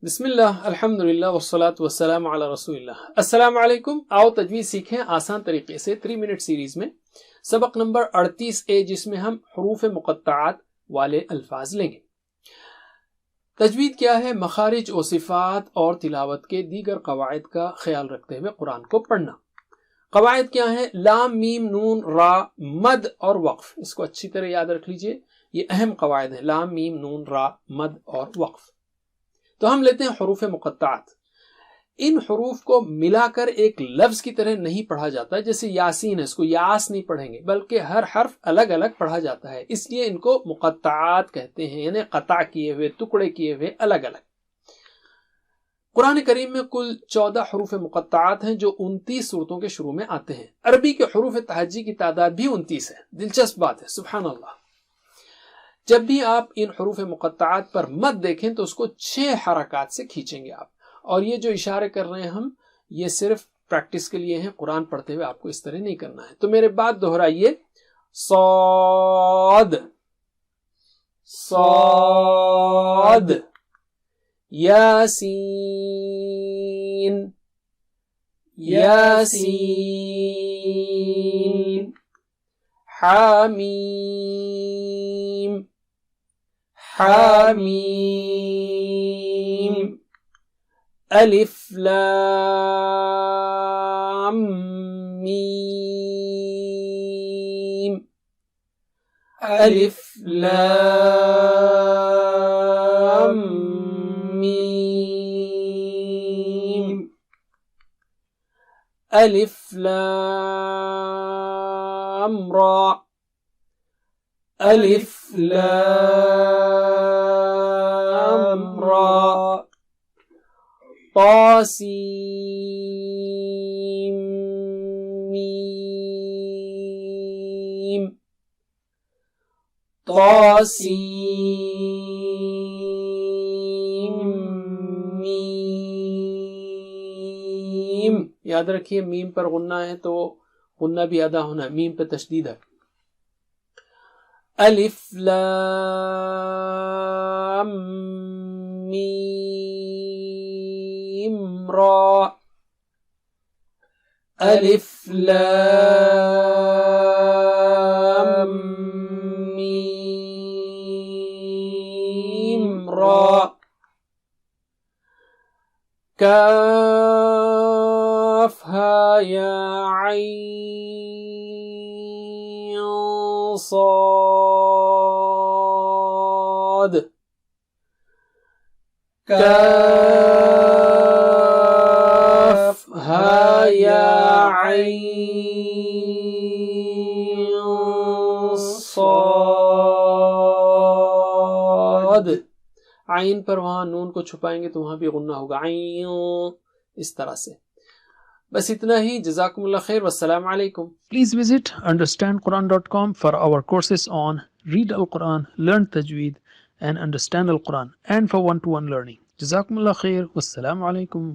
बिस्मिल्लाह अल्हम्दुलिल्लाह वस्सलातु वस्सलामु अला रसूलिल्लाह। अस्सलाम वालेकुम। आओ तजवीज़ सीखें आसान तरीके से 3 मिनट सीरीज में सबक नंबर 38A, जिसमें हम हुरूफ मुक़त्तआत वाले अल्फाज लेंगे। तजवीद क्या है? मखारिज व सिफ़ात और तिलावत के दीगर कवायद का ख्याल रखते हुए कुरान को पढ़ना। कवायद क्या है? लाम मीम नून रा, मद और वक्फ। इसको अच्छी तरह याद रख लीजिए, ये अहम कवायद है। लाम मीम नून रा, मद और वक्फ। तो हम लेते हैं हुरूफ मुक़त्तआत। इन हुरूफ को मिलाकर एक लफ्ज की तरह नहीं पढ़ा जाता, जैसे यासीन है, इसको यास नहीं पढ़ेंगे, बल्कि हर हर्फ अलग अलग पढ़ा जाता है। इसलिए इनको मुक़त्तआत कहते हैं, यानी क़ता किए हुए, टुकड़े किए हुए, अलग अलग। कुरान करीम में कुल 14 हुरूफ मुक़त्तआत हैं, जो 29 सूरतों के शुरू में आते हैं। अरबी के हुरूफ तहज्जी की तादाद भी 29 है। दिलचस्प बात है, सुभान अल्लाह। जब भी आप इन हुरूफ मुक़त्तआत पर मद देखें तो उसको 6 हरकत से खींचेंगे आप। और ये जो इशारे कर रहे हैं हम, ये सिर्फ प्रैक्टिस के लिए हैं। कुरान पढ़ते हुए आपको इस तरह नहीं करना है। तो मेरे बाद दोहराइए, सौद सौद, यासीन यासीन, हामीम हामीम, अलिफ लाम मीम, अलिफ लाम मीम, अलिफ लाम रा, अलिफ लाम रा, तासीम मीम, तासीम मीम। याद रखिए, मीम पर गुन्ना है तो गुन्ना भी अदा होना है, मीम पर तशदीद है। अलिफ लाम मीम रा, अलिफ लाम मीम रा, काफ हा या ऐन साद, काफ हा या ऐन साद। आइन पर वहां नून को छुपाएंगे तो वहां भी गुन्ना होगा, आइन, इस तरह से। बस इतना ही। जज़ाकुमुल्लाह खैर, वस्सलाम अलैकुम। Please visit understandquran.com for our courses on Read Al-Quran, Learn Tajweed and Understand Al-Quran, and for one-to-one learning. Jazakumullah khair. Wassalamu alaikum.